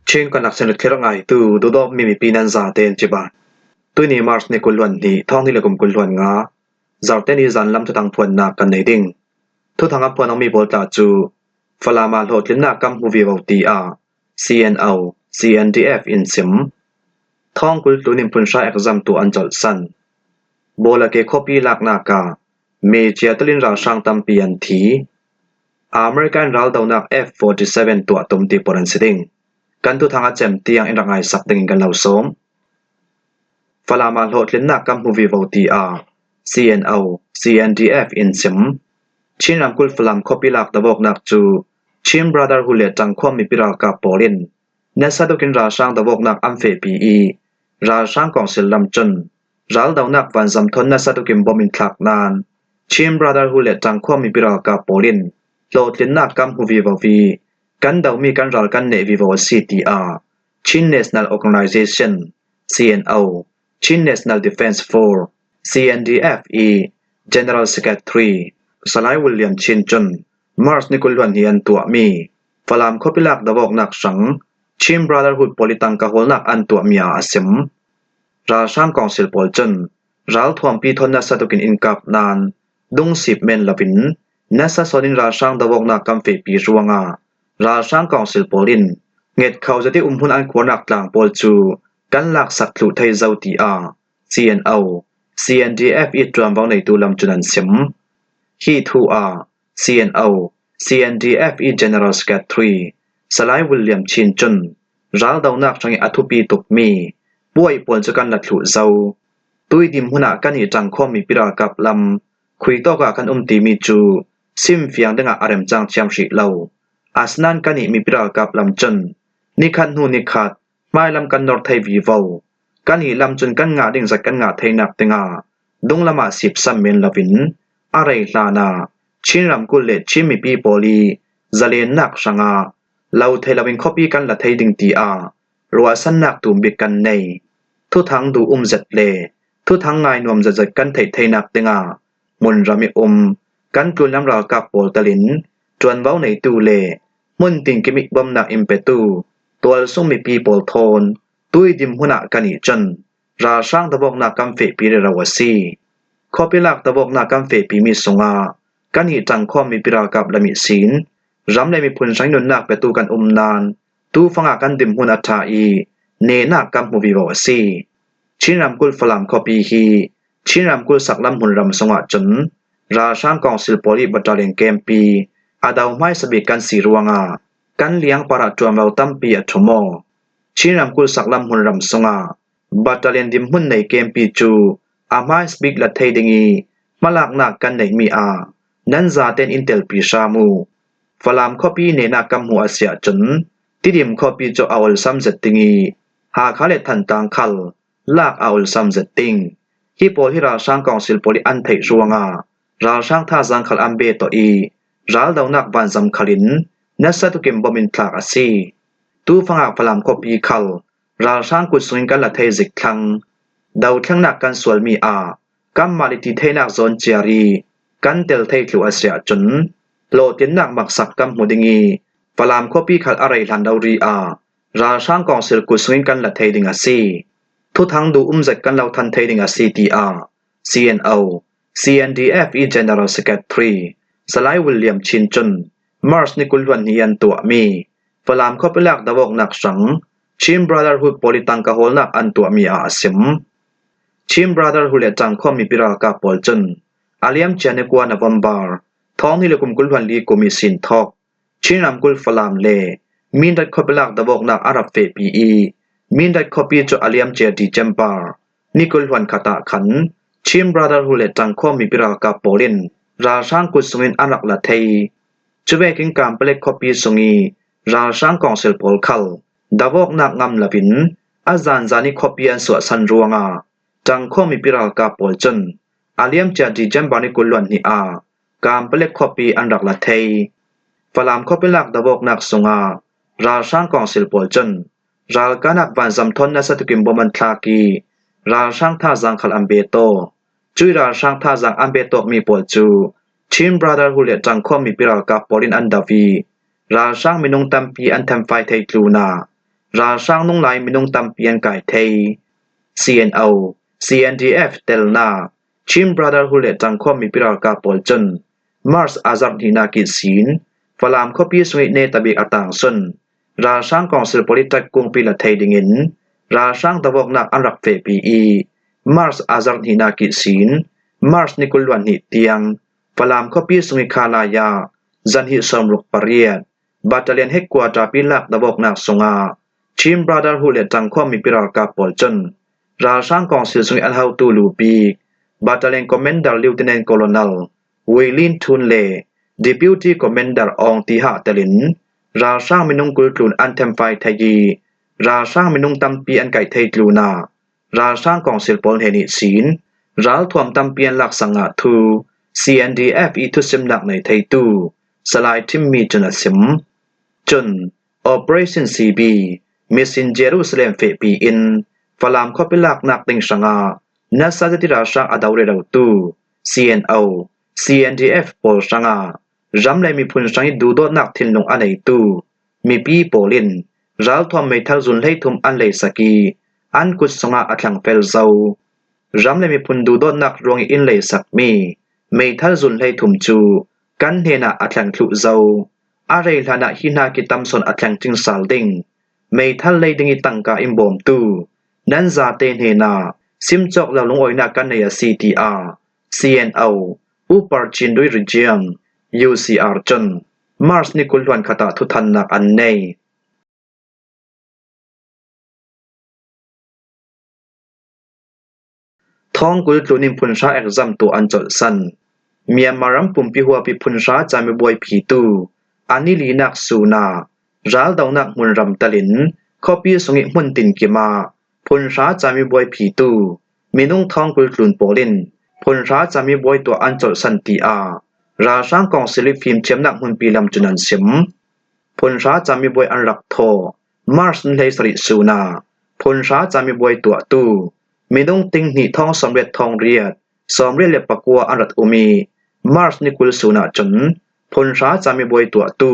Chen kanak sen thlirngai tu do mi pinan za ten chiba tuini March ni kulwan ni thong ni legum kulwan nga zarte ni zan lam thutang phun na kan nei ding thu thanga phun ang mi bol ta chu falama hlotlin na kam hu vi ti a CNO CNDF in sim thong kul tunin phun sha exam tu anjal san bola ke copy lak na ka me chiatlin ra sang tam pian thi American ral daunak F47 tu atom ti poran siding kan tu thanga chem tiang in rangai sak ding kan lau som falama hlotlin na kam hu vi ti a CNO CNDF in sim chinam kul falam copy lak dawok nak chu chim brother hu le tang khom mi piral ka polin nesa dokin ra sang dawok nak am fe pi ra sang kong sil lam chun ral dawnak wan zam thon nesa dokin bomin thak nan chim brother hu le tang khom mi piral ka polin hlotlin na kam hu vi kan daw mi kan ral kan ne vivo CTR Chin National Organization CNO Chin National Defense Force CNDF General Secretary Salai William Chin Chun Mars Nikulwan hian tua mi falam khopilak dawok nak sang Chim Brotherhood politang ka holnak an tua mia asim ra sang council polchun ral thuam pi thonna satukin inkap nan dung sip men lavin nasa sonin ra sang dawok nak kam fe pi ruanga ra sang council polin nget khau jati hun an khwanak tlang pol chu kan lak sak thlu thai zauti a CNO CNDF tram wang nei tu lam chunan sim hi thu a CNO CNDF General Secretary Salai William Chin Chun ral dawnak changi athupi tukmi puai pol chu kan la thlu zau tuidim huna kan hi tang khom mi pira kap lam khui to ka kan ti mi chu sim fiang denga arem chang chiam ri lo asnan kan hi mi pira kap lam chun ni khan hu ni khat mai lam kan nor thai vi vo kan hi lam chun kan nga ding zat kan nga thainak tenga dung lama sip sam men lavin arai hlana chinram kul le chimi pi poli zalen nak sanga lau thailawin copy kan la thai ding ti a ruwa san nak tum bi kan nei thu thang du zat le thu thang ngai nom zat kan thai nak tenga mun rami kan tul nam ra ka pol talin tron wau nei tu le mun ting kimi bom nak impetu tol sum mi pi pol thon tui dim huna kani chan ra sang dawok na kam fe pi re rawasi khopilak dawok na kam fe pi mi sunga kan hi tang khom mi pira kap lami sin ram le mi phun sang nun nak pe tu kan nan tu fanga kan dim hun atha ne na kam hu vi wasi chinram kul falam copy hi chinram kul saklam hun ram sunga chun ra sang council poli battalion kempi adaw mai sabi kan si ruanga kan liang para tuamau tampi athumo chinram kul saklam hun ram sunga battalion dim hun nei kempi chu amai speak la theidingi malak nak kan nei mi a nan za ten intel pi shamu falam copy ne na kam hu asia chun tidim copy cho awal sam zatingi ha khale than tang khal lak awal sam zating hi pol hi ra sang council poli an thei ruanga ra sang tha jang khal ambe to ral dawnak ban zam khalin nasa tu kem bomin thlak asi tu fanga falam copy khal ra sang ku swing kan la thei zik thlang daw thlang nak kan swal mi a kam maliti theinak zon chiari kan tel thei thlu asia chun lo tin nak mak sak kam hudingi falam copy khal arai hlan dauri a ra sang council ku swing kan la thei ding asi thu thang du zat kan lau than thei ding asi ti a CNO CNDF General Secretary Salai William Chin Chun Mars Nikulwan hian tua mi falam khopilak dawok nak sang Chim Brotherhood politang ka holnak an tua mi a asim Chim Brotherhood le tang khom mi pira ka polchun aliam chane kwa November thong hi lekum kulwan li komisin thok chinam kul falam le min dat khopilak dawok nak arab fe pi min dat copy cho aliam che December nikulwan khata khan Chim Brotherhood le tang khom mi pira ka polin ra sang ku sungin anak la thei chwe king kam plek copy sungi ra sang council pol khal dawok nak ngam lavin azan zani copy an so san ruanga tang khom mi pira ka polchun aliam cha December ni kulwan ni a kam plek copy an rak la thei falam copy lak dawok nak sunga ra sang council polchun ral kanak ban zam thon na satukim boman thlaki ra sang tha jang khal ambe to chui ra sang tha jang ambe tok mi pol chu Chim Brotherhood le tang khom mi pira ka polin an davi ra sang minung tampi an tham fai thei tluna ราช่างนงไหลมินงตำเปียนไก่ไทย CNO CNDF เตลนาชิมบราดาร์ฮูเลจังควมีปิรากาปอลจนมาร์สอาซัดฮินากิศีนฟลามคอปีสวิเนตบิกอต่างซุนราช่างกองสิลโพลิตักกุงปิละไทยดิงินราช่างตะวกนักอันรักเฟปีอีมาร์สอาซัดฮินากิศีนมาร์สนิกุลวันหิเตียงฟลามคอปีสวิคาลายาจันหิสมรุกปริยดบัตเตเลียนเฮกกวาตราปิลักตะวกนักสงาชิมบราดาร์ฮูเลจังควมีปิรากาปอลจนราช่างกองสิลสวิอัลฮาวตูลูปีBattalion Commander Lieutenant Colonel Waylin Thunle Deputy Commander Ong Tiha Telin ราช่างมินุงกุลกลุนอันเทมไฟไทยีราช่างมินุงตัมปีอันไก่ไทยกลูนาราช่างกองสิลปอลเฮนิศีนราลทวมตัมปีอันลักสังะทู CNDF อีทุสิมนักในไทยตูสลายทิมมีจนสิมจน Operation CB Miss in Jerusalem เฟปีอินฟลามข้อปิลักนักติงสังะนักสัตติราชาอดาวเรดาวตู CNO CNDF ปอลสังะจำเลยมีพุนสังดูโดนักทินลงอันไหนตูมีปีโปลินรัลทอมไม่ทัลจุนให้ทุมอันเลยสกีอันกุศสังะอัตลังเฟลเซาจำเลยมีพุนดูโดนักรวงอินเลยสักมีไม่ทัลจุนให้ทุมจูกันเฮนะอัตลังคลุเซาอะไรลานะฮินากิตัมสนอัตลังจิงสัลดิงไม่ทัลเลยดิงิตังกาอิมบอมตูนั้นซาเตนเฮนาซิมจอกลาลงอ้อยนักกันใน CTR CNO อุปาร์จินด้วยริเจียง UCR จนมาร์สนิกุลวันคตาทุทันนักอันเนยท้องกุลกลุนิมพุนชาเอกซัมตัวอันจดสันเมียมารัมปุ่มปิหัวปิพุนชาจามีบวยผีตูอันนี้ลีนักสูนารัลดาวนักมุนรำตะลินข้อปีสงิมุนตินกิมาพุนชาจามีบวยผีตูมีนุ่งท้องกุลกลุนโปลินพุนชาจามีบวยตัวอันจดสันติอาราช่างกองสิลิฟิมเชียมนักมุนปีลำจุนันสิมพุนชาจามีบวยอันรักโทมาร์สเลสริสูนาพุนชาจามีบวยตัวตูมีนุ่งติงหนีท้องสำเร็จทองเรียดสำเร็จเล็บปะกัวอันรัตอุมีมาร์สนิกุลสูนาจนพุนชาจามีบวยตัวตู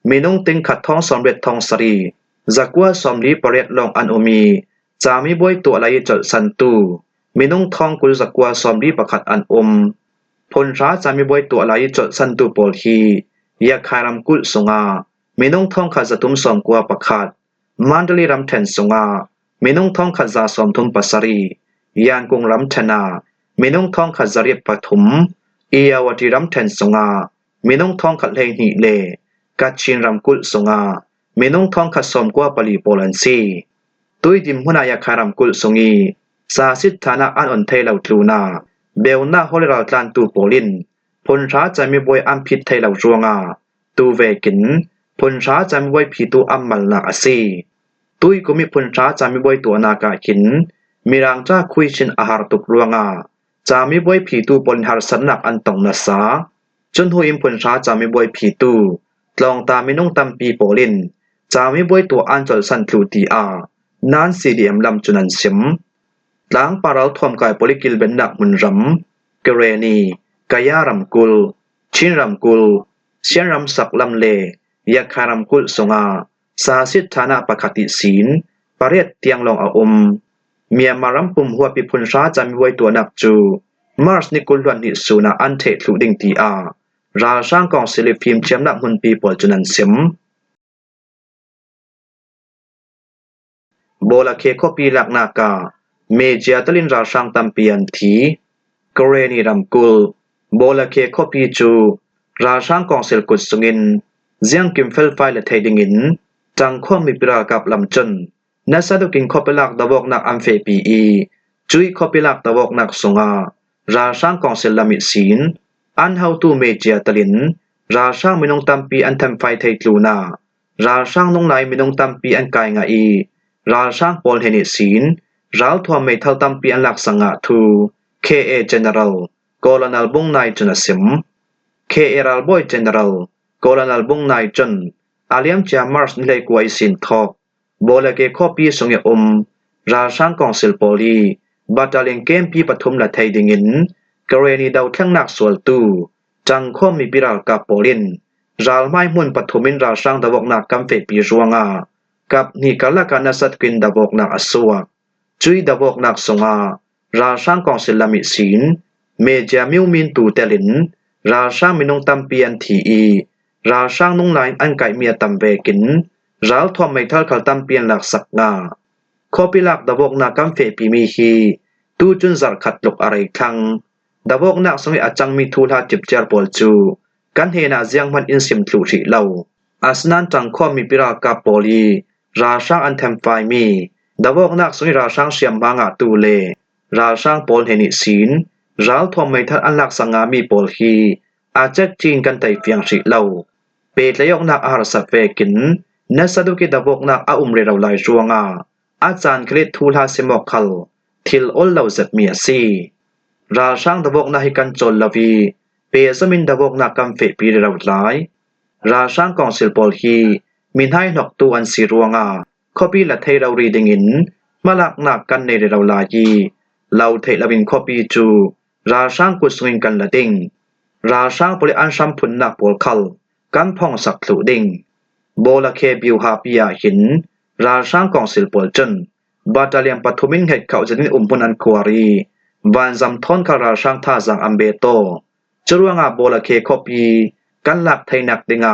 มีนุ่งติงขัดท้องสำเร็จทองสรีจักว่าสมลีปรเรตลองอันอุมีจามีบวยตัวไหลจดสันตูมีนุ่งทองกุลจักว่าสมลีประขัดอันพลราจามีบวยตัวไหลจดสันตูปอลฮียาคารำกุลสงามีนุ่งทองขัดจะทุมสมกว่าประขัดมันดลีรำแทนสงามีนุ่งทองขัดจะสมทุมปัสรียานกงรำชนามีนุ่งทองขัดจะเรียบปฐมอียาวติรำแทนสงามีนุ่งทองขัดเลหิเลกัดชินรำกุลสงามีนุ่งทองขัดสมกว่าปลีโปลันซีตุยดิมหุนายาคารำกุลสงีสาสิทธานะอันอ่อนเทลาวตรูนาเบลนาฮอลราตลานตูโปลินพลราจะมีบวยอัมพิดไทยเหล่าจวงาตูเวกินพลราจะมีบวยผีตูอัมมัลนาอซีตุยก็มีพลราจะมีบวยตัวนากาขินมีรางจ้าคุยชินอาหารตุกรวงาจะมีบวยผีตูปนหารสันนักอันตองนัสสาจนหูอิมพลราจะมีบวยผีตูตลองตามีนุ่งตำปีโปลินจะมีบวยตัวอันจดสันทูตีอานานซีดีเอ็มลำจุนันสิมหลังปาราทวมกายปลิกิลเบนดักมุนรำกเรนีกายารำกุลชินรำกุลเชียนรำสักลำเลยาคารำกุลสงาสาสิทธานะปะคติศีลปะเรตเตียงลองอาเมียมารำปุ่มหัวปิพุนชาจามีไว้ตัวนักจูมาร์สนิกุลวันนิสูนาอันเทตลุดิงตีอาราช่างกองสิลิฟิมเชียมนักมุนปีปอลจุนันสิมโบลาเคโคปีลักนากาเมเจียตลินราช่างตัมเปียนทีกเรนีรำกุลโบลาเคโคปีจูราช่างกองเซลกุดสุงินเจียงกิมเฟลไฟและไทดิงินจังข้อมีปรากับลำจนนัสดุกินคอปิลักดาวกนักอัมเฟปีอีจุยคอปิลักดาวกนักสงาราช่างกองเซลลามิศีนอันเฮาตูเมเจียตลินราช่างมินงตัมปีอันเทมไฟไทกลูนาราช่างนงไลมินงตัมปีอันกายงาอีราช่างปอลเฮนิศีนรัลทวมไม่เท่าตัมปีอันลักสังะทู KA General Colonel บงนายจนสิม KA รัลบอย General Colonel บงนายจนอาเลียมจามาร์สนิเลกวยสินทอกโบลเกคอปีสงเอราช่างกองสิลโปลีบัตตาเลงเกมปีปฐุมและไทยดิงินกรณีดาวทั้งนักสวลตูจังข้อมีปิรากับโปลินรัลไม้มุนปฐุมินราช่างตะวกนักกัมเฟปีจวงา กับนี่กะละกันสัตกินดาวกนักอสวกจุยดาวกนักสงาราช่างกองศิลมิศีลเมเจมิวมินตูเตลินราช่างมินงตัมเปียนทีอีราช่างนงไลน์อันไก่เมียตัมเวกินราลทอมไม่ทัลขัลตัมเปียนหลักสักงาข้อพิลักดาวกนักกัมเฟปีมีฮีตูจุนจัรขัดลกอะไรครั้งดาวกนักสมัยอาจังมีทูลาจิบเจอร์บอลจูกันเฮนาเจียงมันอินสิมทลูริเลาอาสนันจังข้อมีปิรากาโปลีราช่างอันเทมไฟมีดาวกนักสมัยราช่างเสียมบางอาตูเลราช่างโปลเฮนิศีนราลทอมไม่ทัลอันหลักสังามีโปลฮีอาจักจีนกันไตเฟียงริเลาเปตเลยกนักอาร์สับเวกินนัสดุกิดาวกนักอาอุมเรเราไลจวงอาจารย์คริสทูลาเซมอกคัลทิลอลเลาจัดเมียซีราช่างดาวกนักฮิกันโจลลาวีเปสมินดาวกนักกัมเฟปีเรเราไลราช่างกองศิลปอลฮีมินให้นกตูอันสีรวงข้อปีละเทเรารีดิงินมาลักนักกันในเราลายีเราเทลาวินข้อปีจูราช่างกุศลกันละดิงราช่างปริอันชัมพุนนักปอลคัลกันพองสักลุดิงโบลาเคบิวฮาปิยาหินราช่างกองศิลปอลจนบาตาเลียมปฐุมินเหตุเขาจะนินพุนันควารีบานจำทอนคาราช่างท่าจังอัมเบโตจรวงโบลาเคข้อปีกันหลักไทยนักดิง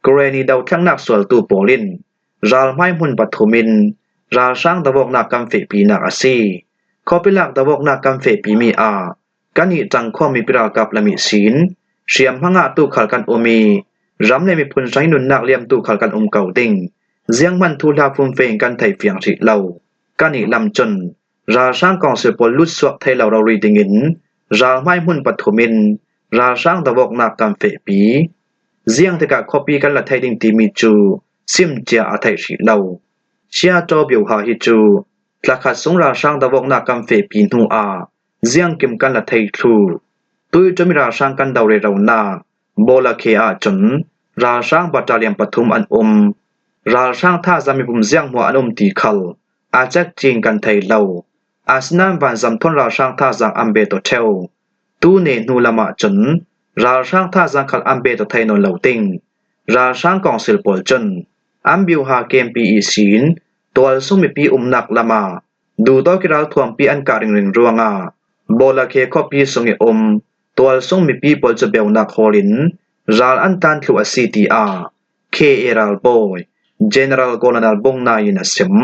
กรณีดาวทั้งนักสวลตูโปลินราลไม้มุนปฐุมินราช่างดาวกนักกัมเฟปีนักอาซีข้อพิลักดาวกนักกัมเฟปีมีกันอีจังข้อมีปิรากับละมิศีนเชียมพังตูขัลกันโอมีรำเลยมีพุนใช้นุนนักเลียมตูขัลกันเก่าดิงเสียงมันทูลาฟุมเฟงกันไทยเฟียงริเลากันอีลำจนราช่างกองสืบปลุดสวกไทยเรารีดิงินราลไม้มุนปฐุมินราช่างดาวกนักกัมเฟปีเสียงที่กะข้อปีกันละไทยดิงตีมีจูซิมเจียอาไทยริเลาเชียโจบิวฮาฮิจูหลักขัดสงราช่างดาวกนักกัมเฟปีนูเสียงกิมกันละไทยครูตุยจะมีราช่างกันดาวเรเรานาโบลาเคอาจนราช่างบัตาเลียมปฐุมอันราช่างท่าจะมีปุ่มเสียงหัวอันตีคัลอาจักจีนกันไทยเลาอาสนามวันจำทนราช่างท่าจังอัมเบโตเทลตูเนนูลามาจนราช่างท่าจังคัลอัมเบโตไทยนนเหลาติงราช่างกองศิลปอลจนอัมบิวฮาเกมปีอีศีนตัวสุมิปีนักลามาดูดอกิราลทวมปีอันการิงรวงโบลาเคข้อปีสงเอตัวส่งมีปีปอลจะเบลนักฮอลินราลอันตันทัวซีทีเคเอรัลบอยเจเนอรัลโกลนัลบงนายินัสซิม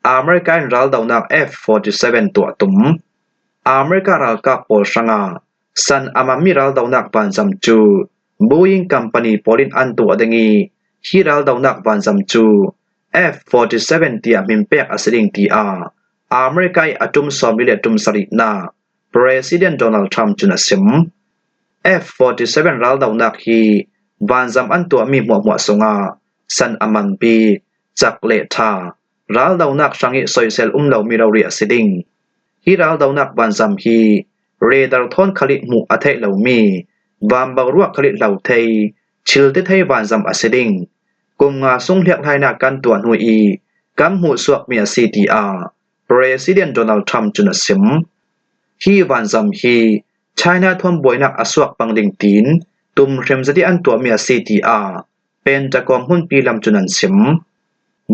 อเมริกันรัลดาวนัก F-47 ตัวตุ่มอเมริการัลกับปอลชังสันอามามิรัลดาวนักบันซัมจูบูอิงคัมพานีปอลินอันตัวดังฮีรัลดาวนักบันซัมจู F-47 ที่มิมเปกอาศิงที่อเมริกาอัตุมสอมิเลตุมสรินาPresident Donald Trump จุนสิม F-47 รัลดาวนักฮีบันซัมอันตัวมีหมวกสงสันอามันปีจักเลธารัลดาวนักช่างอิสอยเซลเหลามีเราเรียสิดิงฮีรัลดาวนักบันซัมฮีเรดาร์ทอนคลิกมุอาเทเหลามีบามบารวกคลิกเหลาเทยชิลเตเทบันซัมอาสิดิงกุมงาส่งเลียกไทยนักกันตัวหุยกัมหูสวกเมีย CTR President Donald Trump จุนสิมฮีบันซัมฮีไชน่าทอมบอยนักอสวกปังลิงตีนตุมเรมจะที่อันตัวเมีย CTR เป็นจากกองหุ้นปีลำจุนันสิม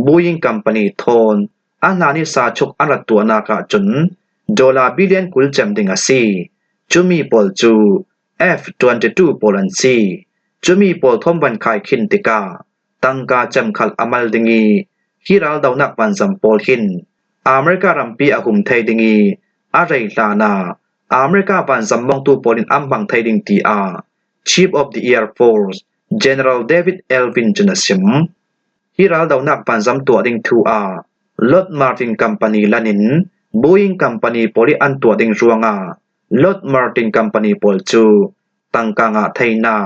บูยิงคัมพานีทอนอันนานิสาชกอันละตัวนากาจน$บิลเลียนกุลจำดิงอาซีจุมีปอลจู F-22 ปอลันซีจุมีปอลทอมบันคายคินติกาตังกาจำคัลอามัลดิงีฮีรัลดาวนักบันซัมปอลหินอเมริการัมปีอากุมไทยดิงีอะไรลานาอเมริกาบันซัมมองตูปอลินอัมบังไทยดิงตีChief of the Air Force General David Elvin จุนสิมฮีรัลดาวนักบันซัมตัวดิงทูLockheed Martin Company ละนินBoeing Company ปอลิอันตัวดิงรวงLockheed Martin Company ปอลจูตังกางไทยนา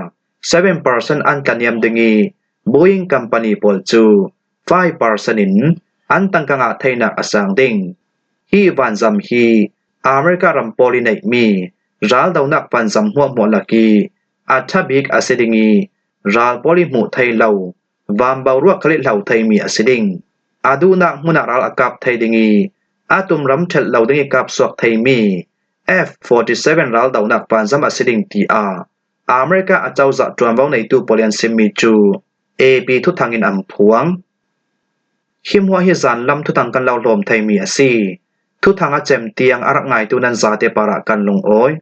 7% อันกันยำดิงี Boeing Company ปอลจู 5% อันตังกางไทยนาอสังดิงฮีวันซัมฮีอเมริการัมปอลินมีรัลดาวนักบันซัมหัวหมอลักีอัชบิกอาศิดิงีรัลปอลิมุไทยเลาวามบาวรัวคลิเหลาไทยมีอาศิดิงอาดูนักมุนักรัลอากับไทยดิงีอาตุมรำเฉลเหลาดิงีกับสวกไทยมี F-47 รัลดาวนักบันซัมอาศิดิงตี อเมริกาอาเจ้าจะจวนเว้าในตู้ปอเลียนซิมมีจูเอปีทุทางอินอำพวงหิมหัวฮิซันลำทุทางกันเล่าลมไทยมีอาซีทุทางอาเจมเตียงอารักไงตูนันซาเตปาระกันลงโอย